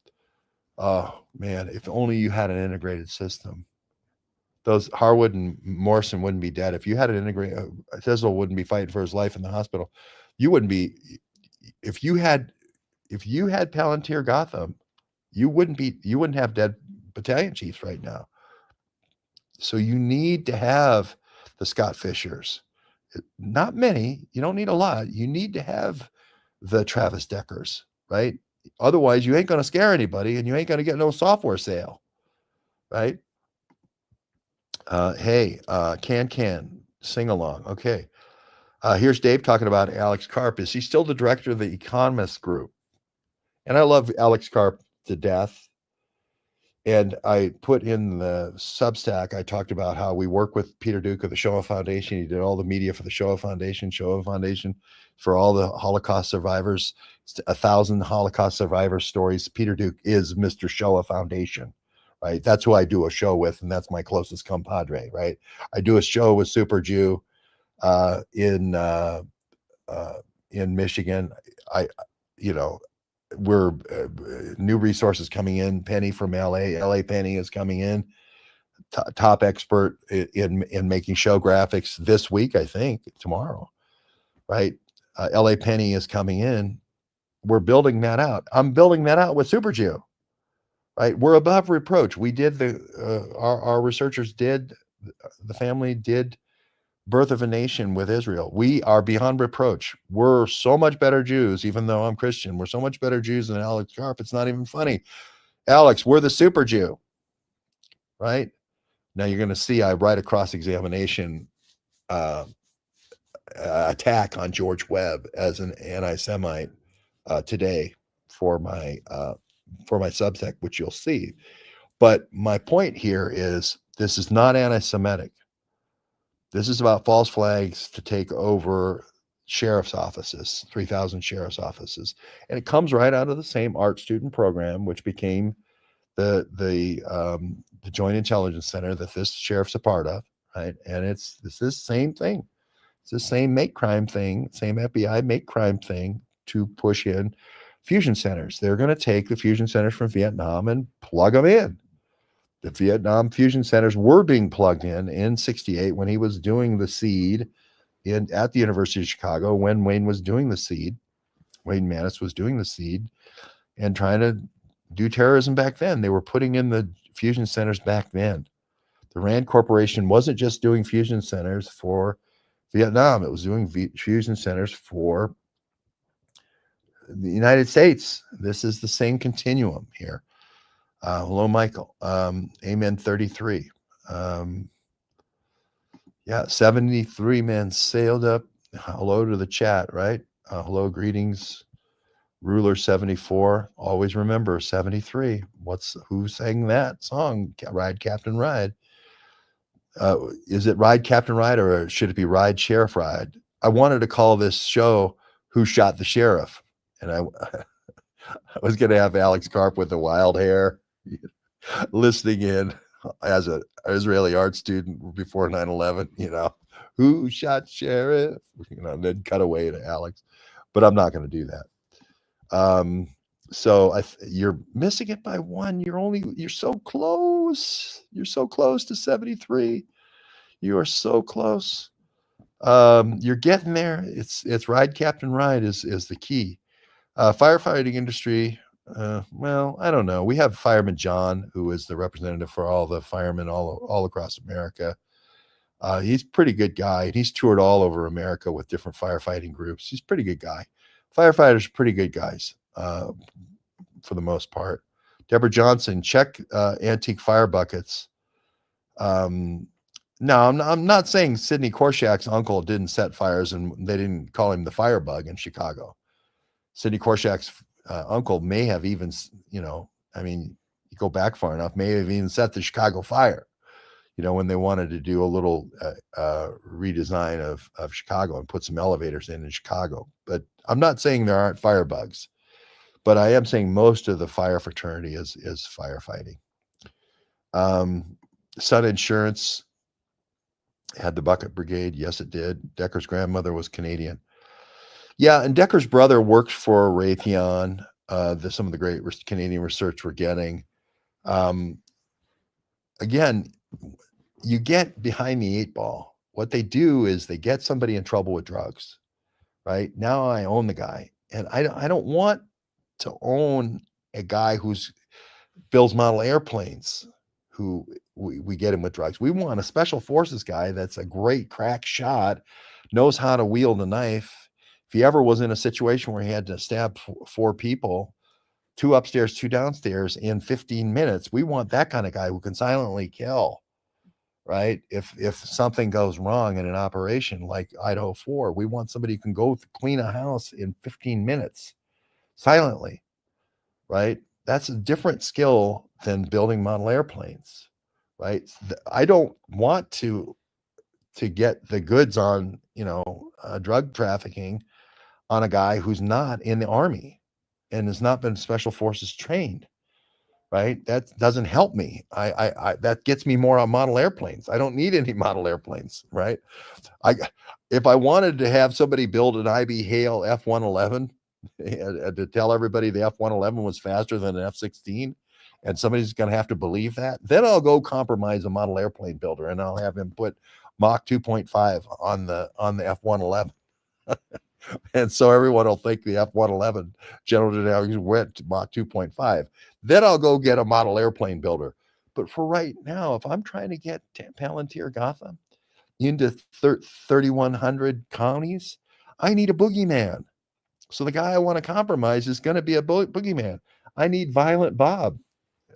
Speaker 1: oh man, if only you had an integrated system. Those Harwood and Morrison wouldn't be dead. If you had an integrated, Tisdale wouldn't be fighting for his life in the hospital. You wouldn't be, if you had if you had Palantir Gotham, you wouldn't have dead battalion chiefs right now. So you need to have the Scott Fishers. Not many. You don't need a lot. You need to have the Travis Deckers, right? Otherwise, you ain't going to scare anybody, and you ain't going to get no software sale, right? Hey, can sing along. Okay. Here's Dave talking about Alex Karp. Is he still the director of the Economist Group? And I love Alex Karp to death. And I put in the Substack, I talked about how we work with Peter Duke of the Shoah Foundation. He did all the media for the Shoah Foundation for all the Holocaust survivors, 1,000 Holocaust survivor stories. Peter Duke is Mr. Shoah Foundation, right? That's who I do a show with, and that's my closest compadre, right? I do a show with Super Jew in Michigan. You know, we're new resources coming in. Penny from LA Penny is coming in, top expert in making show graphics this week, I think tomorrow, right? LA Penny is coming in. We're building that out. I'm building that out with Super Jew, right? We're above reproach. We did our researchers did, the family did Birth of a Nation with Israel. We are beyond reproach. We're so much better Jews, even though I'm Christian. We're so much better Jews than Alex Karp. It's not even funny. Alex, we're the Super Jew, right? Now you're going to see I write a cross-examination attack on George Webb as an anti-Semite today for my Substack, which you'll see. But my point here is this is not anti-Semitic. This is about false flags to take over sheriff's offices, 3,000 sheriff's offices. And it comes right out of the same art student program, which became the Joint Intelligence Center that this sheriff's a part of, right? And it's the same thing. It's the same make crime thing, same FBI make crime thing to push in fusion centers. They're going to take the fusion centers from Vietnam and plug them in. The Vietnam fusion centers were being plugged in 68 when he was doing the seed at the University of Chicago, when Wayne was doing the seed. Wayne Maness was doing the seed and trying to do terrorism back then. They were putting in the fusion centers back then. The Rand Corporation wasn't just doing fusion centers for Vietnam. It was doing fusion centers for the United States. This is the same continuum here. Hello, Michael. Amen 33. Yeah, 73 men sailed up. Hello to the chat, right? Hello, greetings. Ruler 74. Always remember 73. Who sang that song? Ride, Captain, Ride. Is it Ride, Captain, Ride, or should it be Ride, Sheriff, Ride? I wanted to call this show Who Shot the Sheriff? And I was going to have Alex Karp with the wild hair listening in as an Israeli art student before 9/11, who shot sheriff, then cut away to Alex, but I'm not going to do that. So you're missing it by one. You're so close. You're so close to 73. You are so close. You're getting there. It's Ride, Captain, Ride is the key. Firefighting industry. Well, I don't know. We have Fireman John, who is the representative for all the firemen all across America. He's a pretty good guy, and he's toured all over America with different firefighting groups. He's a pretty good guy. Firefighters are pretty good guys for the most part. Deborah Johnson, check antique fire buckets. No, I'm not saying Sidney Korshak's uncle didn't set fires and they didn't call him the firebug in Chicago. Sidney Korshak's uncle may have even, you go back far enough, may have even set the Chicago fire, when they wanted to do a little redesign of Chicago and put some elevators in Chicago. But I'm not saying there aren't firebugs, but I am saying most of the fire fraternity is firefighting. Sun Insurance had the Bucket Brigade. Yes, it did. Decker's grandmother was Canadian. Yeah, and Decker's brother worked for Raytheon. Some of the great Canadian research we're getting. Again, you get behind the eight ball. What they do is they get somebody in trouble with drugs, right? Now I own the guy, and I don't want to own a guy who's builds model airplanes, who we get him with drugs. We want a special forces guy that's a great crack shot, knows how to wield a knife. If he ever was in a situation where he had to stab four people, two upstairs, two downstairs in 15 minutes, we want that kind of guy who can silently kill, right? If something goes wrong in an operation like Idaho 4, we want somebody who can go clean a house in 15 minutes silently, right? That's a different skill than building model airplanes, right? I don't want to get the goods on, drug trafficking on a guy who's not in the Army and has not been special forces trained, right? That doesn't help me. That gets me more on model airplanes. I don't need any model airplanes, right? If I wanted to have somebody build an IB Hale F-111 to tell everybody the F-111 was faster than an F-16, and somebody's going to have to believe that, then I'll go compromise a model airplane builder and I'll have him put Mach 2.5 on the F-111. And so everyone will think the F-111 General Dynamics went to Mach 2.5. Then I'll go get a model airplane builder. But for right now, if I'm trying to get Palantir Gotham into 3,100 counties, I need a boogeyman. So the guy I want to compromise is going to be a boogeyman. I need Violent Bob.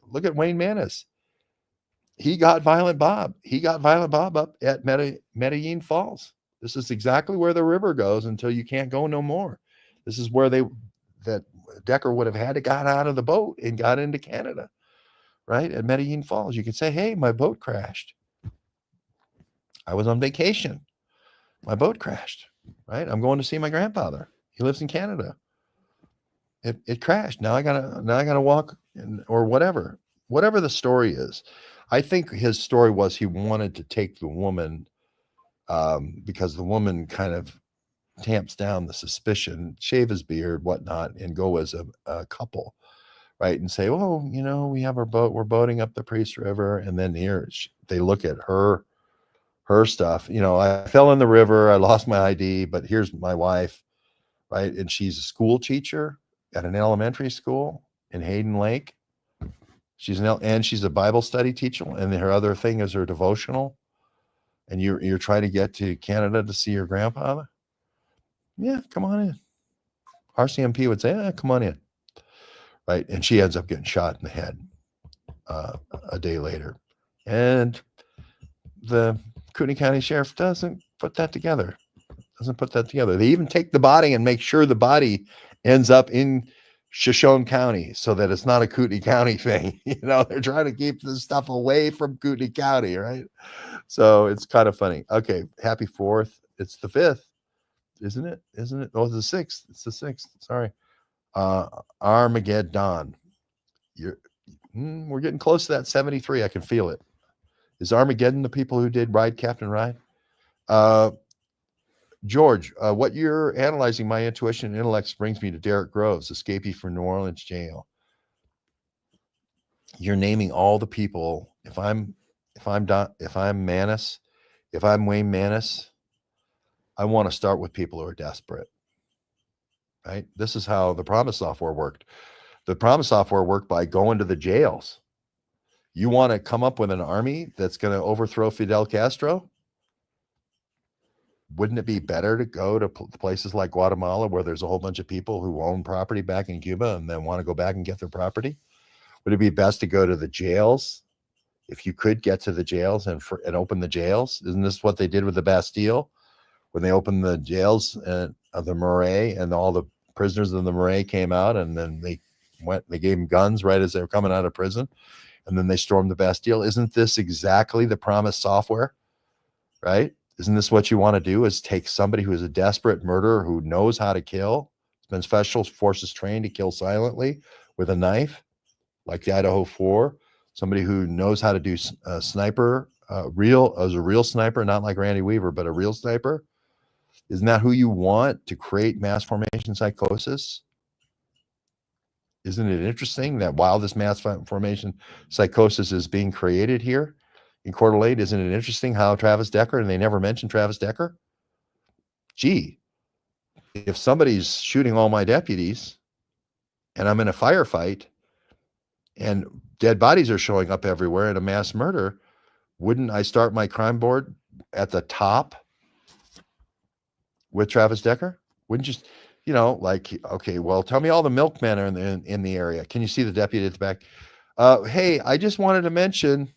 Speaker 1: Look at Wayne Maness. He got Violent Bob. He got Violent Bob up at Medellin Falls. This is exactly where the river goes until you can't go no more. This is where that Decker would have had to got out of the boat and got into Canada, right? At Medellin Falls. You could say, hey, my boat crashed. I was on vacation. My boat crashed, right? I'm going to see my grandfather. He lives in Canada. It crashed. Now I gotta walk or whatever the story is. I think his story was he wanted to take the woman because the woman kind of tamps down the suspicion, shave his beard, whatnot, and go as a couple, right? And say, oh, we have our boat, we're boating up the Priest River, and then here they look at her stuff. I fell in the river, I lost my ID, but here's my wife, right? And she's a school teacher at an elementary school in Hayden Lake. She's a Bible study teacher, and her other thing is her devotional. And you're trying to get to Canada to see your grandfather? Yeah, come on in. RCMP would say, come on in. Right? And she ends up getting shot in the head a day later. And the Kootenai County Sheriff doesn't put that together. They even take the body and make sure the body ends up in Shoshone County so that it's not a Kootenai County thing. They're trying to keep this stuff away from Kootenai County, right? So it's kind of funny. Okay, happy 4th. It's the 5th, isn't it? Oh, it's the 6th. It's the 6th. Sorry. Armageddon. We're getting close to that 73. I can feel it. Is Armageddon the people who did Ride Captain Ride? George, what you're analyzing my intuition and intellect brings me to Derek Groves, escapee from New Orleans jail. You're naming all the people. If I'm Maness, if I'm Wayne Maness, I want to start with people who are desperate, right? This is how the Promise software worked. The Promise software worked by going to the jails. You want to come up with an army that's going to overthrow Fidel Castro? Wouldn't it be better to go to places like Guatemala where there's a whole bunch of people who own property back in Cuba and then want to go back and get their property? Would it be best to go to the jails? If you could get to the jails and open the jails? Isn't this what they did with the Bastille? When they opened the jails of the Marais and all the prisoners of the Marais came out, and then they gave them guns right as they were coming out of prison, and then they stormed the Bastille. Isn't this exactly the Promise software, right? Isn't this what you want to do, is take somebody who is a desperate murderer who knows how to kill, has been special forces trained to kill silently with a knife, like the Idaho 4, somebody who knows how to do sniper, as a real sniper, not like Randy Weaver, but a real sniper? Isn't that who you want to create mass formation psychosis? Isn't it interesting that while this mass formation psychosis is being created here in Coeur d'Alene, isn't it interesting how Travis Decker, and they never mentioned Travis Decker? Gee, if somebody's shooting all my deputies and I'm in a firefight and dead bodies are showing up everywhere in a mass murder, wouldn't I start my crime board at the top with Travis Decker? Wouldn't you, like, okay, well, tell me all the milkmen are in the area. Can you see the deputy at the back? Hey, I just wanted to mention,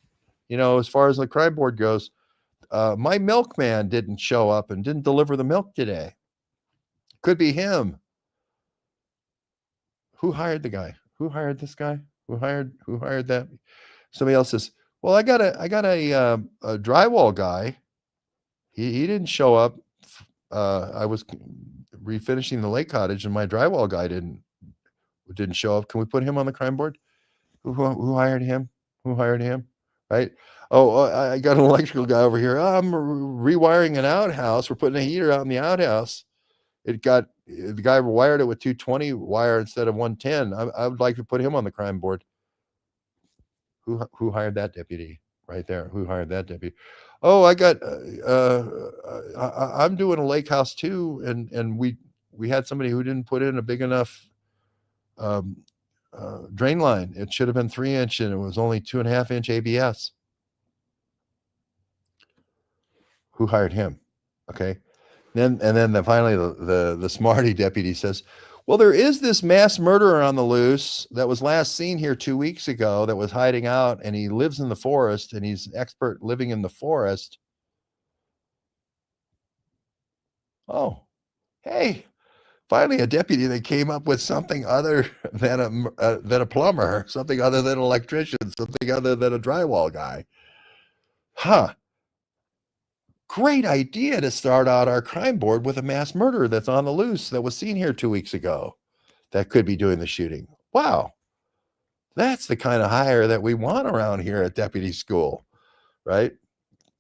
Speaker 1: as far as the crime board goes, my milkman didn't show up and didn't deliver the milk today. Could be him. Who hired the guy? Who hired this guy? Who hired that? Somebody else says, well, I got a drywall guy. He didn't show up. I was refinishing the lake cottage and my drywall guy didn't show up. Can we put him on the crime board? Who hired him? Who hired him? Right? Oh, I got an electrical guy over here. I'm rewiring an outhouse. We're putting a heater out in the outhouse. The guy wired it with 220 wire instead of 110. I would like to put him on the crime board. Who hired that deputy? Right there. Who hired that deputy? Oh, I got. I'm doing a lake house too, and we had somebody who didn't put in a big enough drain line. It should have been 3-inch, and it was only 2.5-inch ABS. Who hired him? Okay. Then finally the smarty deputy says, well, there is this mass murderer on the loose that was last seen here 2 weeks ago that was hiding out, and he lives in the forest, and he's an expert living in the forest. Oh, hey, finally a deputy that came up with something other than a plumber, something other than an electrician, something other than a drywall guy. Huh. Great idea to start out our crime board with a mass murderer that's on the loose that was seen here 2 weeks ago that could be doing the shooting. Wow. That's the kind of hire that we want around here at deputy school, right?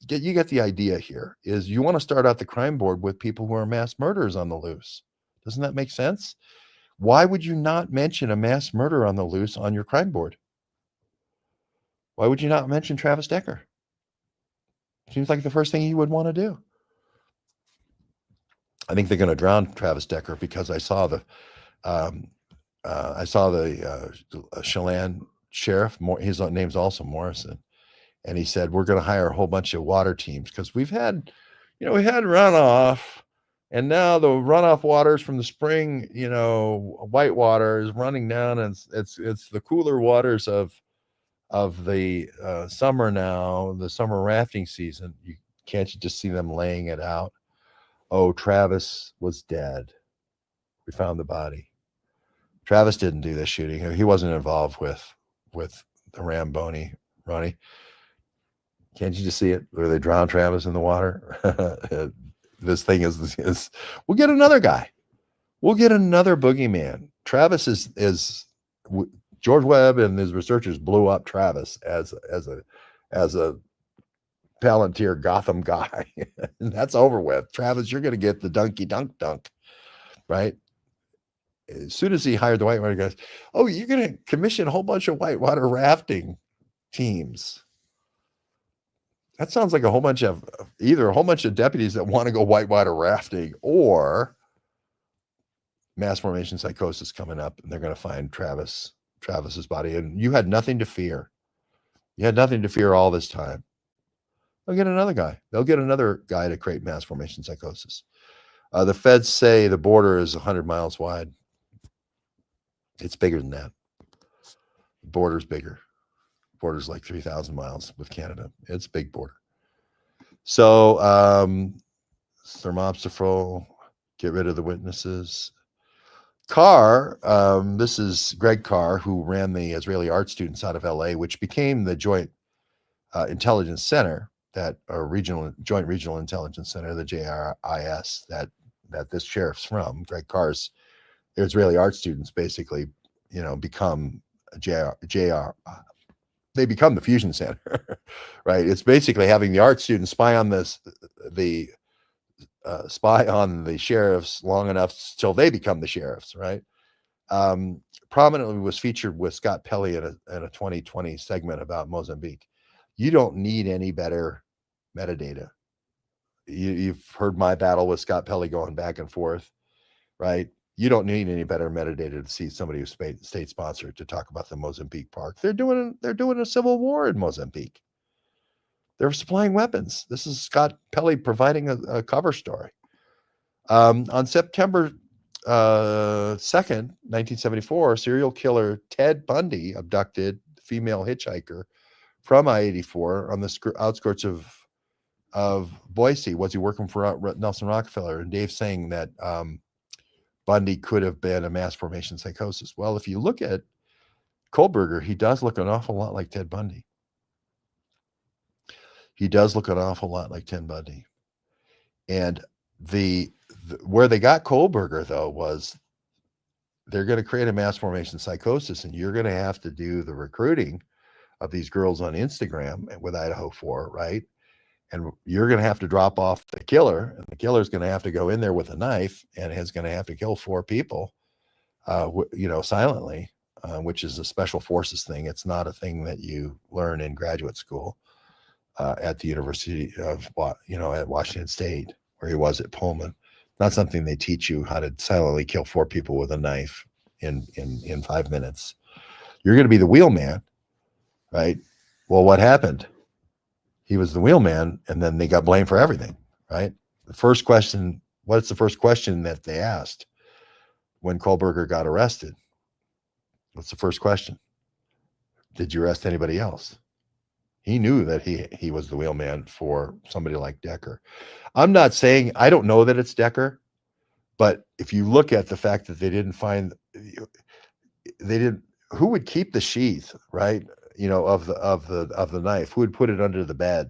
Speaker 1: You get the idea here is you want to start out the crime board with people who are mass murderers on the loose. Doesn't that make sense? Why would you not mention a mass murderer on the loose on your crime board? Why would you not mention Travis Decker? Seems like the first thing you would want to do. I think they're going to drown Travis Decker because I saw the Chelan sheriff. His name's also Morrison, and he said we're going to hire a whole bunch of water teams because we had runoff, and now the runoff waters from the spring, white water is running down, and it's the cooler waters of the summer now, the summer rafting season. Can't you just see them laying it out? Oh, Travis was dead. We found the body. Travis didn't do this shooting. He wasn't involved with the Ramboni, Ronnie. Can't you just see it? Where they drown Travis in the water? This thing is we'll get another guy. We'll get another boogeyman. Travis is George Webb and his researchers blew up Travis as a Palantir Gotham guy. And that's over with. Travis, you're going to get the dunky dunk, right? As soon as he hired the whitewater guys, oh, you're going to commission a whole bunch of whitewater rafting teams. That sounds like either a whole bunch of deputies that want to go whitewater rafting or mass formation psychosis coming up, and they're going to find Travis's body. And you had nothing to fear. You had nothing to fear all this time. They'll get another guy. They'll get another guy to create mass formation psychosis. The feds say the border is 100 miles wide. It's bigger than that. The border's bigger. Border's like 3,000 miles with Canada. It's a big border. So, thermopsophrol, get rid of the witnesses. Carr, this is Greg Carr, who ran the Israeli art students out of LA, which became the Joint Intelligence Center, Joint Regional Intelligence Center, the JRIS, that this sheriff's from. Greg Carr's Israeli art students basically, become they become the fusion center, right? It's basically having the art students spy on the sheriffs long enough till they become the sheriffs, right? Prominently was featured with Scott Pelley in a 2020 segment about Mozambique. You don't need any better metadata. You've heard my battle with Scott Pelley going back and forth, right? You don't need any better metadata to see somebody who's state sponsored to talk about the Mozambique park. They're doing a civil war in Mozambique. They're supplying weapons. This is Scott Pelley providing a cover story. On September 2nd, 1974, serial killer Ted Bundy abducted female hitchhiker from I-84 on the outskirts of Boise. Was he working for Nelson Rockefeller? And Dave's saying that Bundy could have been a mass formation psychosis. Well, if you look at Kohlberger, he does look an awful lot like Ted Bundy. He does look an awful lot like Ted Bundy. And where they got Kohlberger, though, was they're going to create a mass formation psychosis, and you're going to have to do the recruiting of these girls on Instagram with Idaho 4, right? And you're going to have to drop off the killer, and the killer's going to have to go in there with a knife and is going to have to kill 4 people, silently, which is a special forces thing. It's not a thing that you learn in graduate school at the University of, at Washington State, where he was at Pullman. Not something they teach you how to silently kill 4 people with a knife in 5 minutes. You're going to be the wheelman, right? Well, what happened? He was the wheelman, and then they got blamed for everything, right? The first question, what's the first question that they asked when Kohlberger got arrested? What's the first question? Did you arrest anybody else? He knew that he was the wheelman for somebody like Decker. I'm not saying, I don't know that it's Decker, but if you look at the fact that they didn't find, who would keep the sheath, right? Of the knife, who would put it under the bed?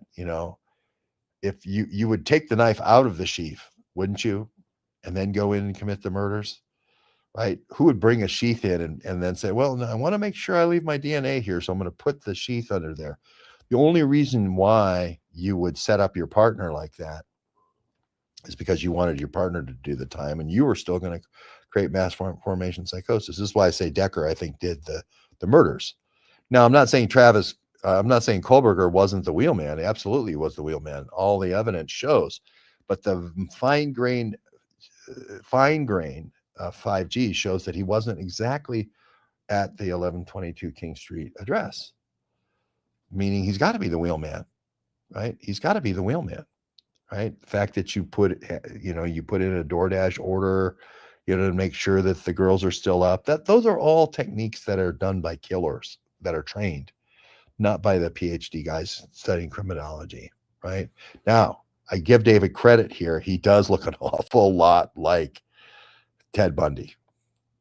Speaker 1: If you would take the knife out of the sheath, wouldn't you? And then go in and commit the murders, right? Who would bring a sheath in and then say, well, no, I want to make sure I leave my DNA here, so I'm going to put the sheath under there. The only reason why you would set up your partner like that is because you wanted your partner to do the time, and you were still going to create mass formation psychosis. This is why I say Decker, I think, did the murders. Now, I'm not saying Kohlberger wasn't the wheelman. He absolutely was the wheelman. All the evidence shows, but the fine grain 5G shows that he wasn't exactly at the 1122 King Street address, meaning he's got to be the wheelman, right? He's got to be the wheelman, right? The fact that you put in a DoorDash order, to make sure that the girls are still up, those are all techniques that are done by killers that are trained, not by the PhD guys studying criminology, right? Now, I give David credit here. He does look an awful lot like Ted Bundy.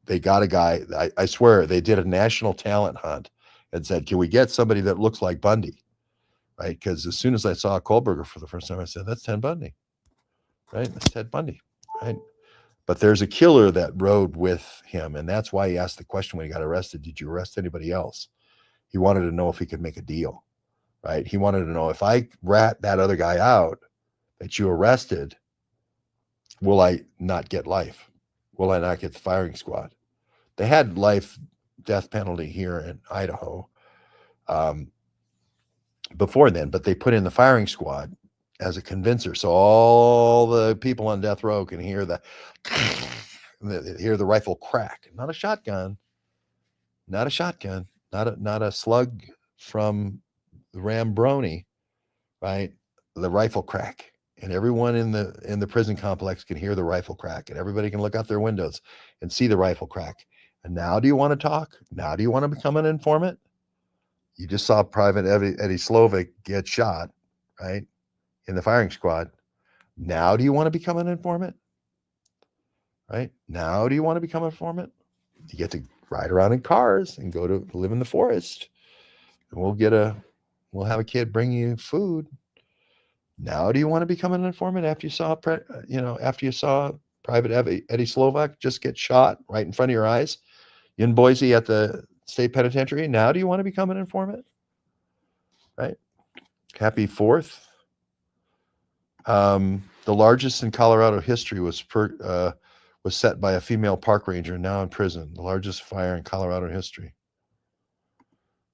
Speaker 1: They got a guy, I swear, they did a national talent hunt and said, can we get somebody that looks like Bundy, right? Because as soon as I saw Kohlberger for the first time, I said, that's Ted Bundy, right? That's Ted Bundy, right? But there's a killer that rode with him, and that's why he asked the question when he got arrested, did you arrest anybody else? He wanted to know if he could make a deal, right? He wanted to know, if I rat that other guy out that you arrested, will I not get life? Will I not get the firing squad? They had life death penalty here in Idaho before then, but they put in the firing squad as a convincer, so all the people on death row can hear the rifle crack. Not a shotgun, not a slug from the Rambroni, right? The rifle crack, and everyone in the prison complex can hear the rifle crack, and everybody can look out their windows and see the rifle crack. And now, do you want to talk? Now, do you want to become an informant? You just saw Private Eddie Slovic get shot, right, in the firing squad. Now, do you want to become an informant? Right? Now, do you want to become an informant? You get to ride around in cars and go to live in the forest, and we'll have a kid bring you food. Now, do you want to become an informant after you saw Private Eddie Slovak just get shot right in front of your eyes in Boise at the state penitentiary? Now, do you want to become an informant? Right? Happy 4th. The largest in Colorado history was set by a female park ranger, now in prison. The largest fire in Colorado history.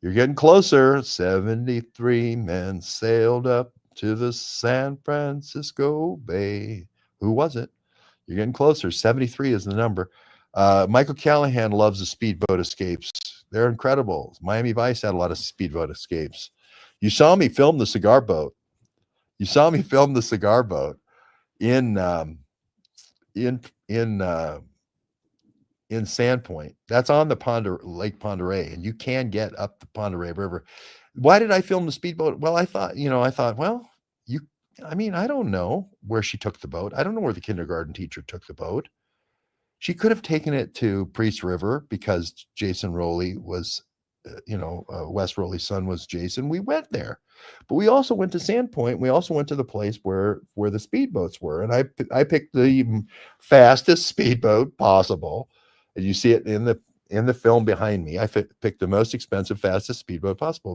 Speaker 1: You're getting closer. 73 men sailed up to the San Francisco Bay. Who was it? You're getting closer. 73 is the number. Michael Callahan loves the speedboat escapes. They're incredible. Miami Vice had a lot of speedboat escapes. You saw me film the cigar boat. You saw me film the cigar boat in in in uh, in Sandpoint. That's on the Lake Pend Oreille, and you can get up the Pend Oreille River. Why did I film the speedboat? Well, I thought, well, you, I mean, I don't know where she took the boat. I don't know where the kindergarten teacher took the boat. She could have taken it to Priest River because Jason Rowley was, Wes Rowley's son was Jason. We went there, but we also went to Sandpoint. We also went to the place where the speedboats were, and I picked the fastest speedboat possible. And you see it in the film behind me. I picked the most expensive, fastest speedboat possible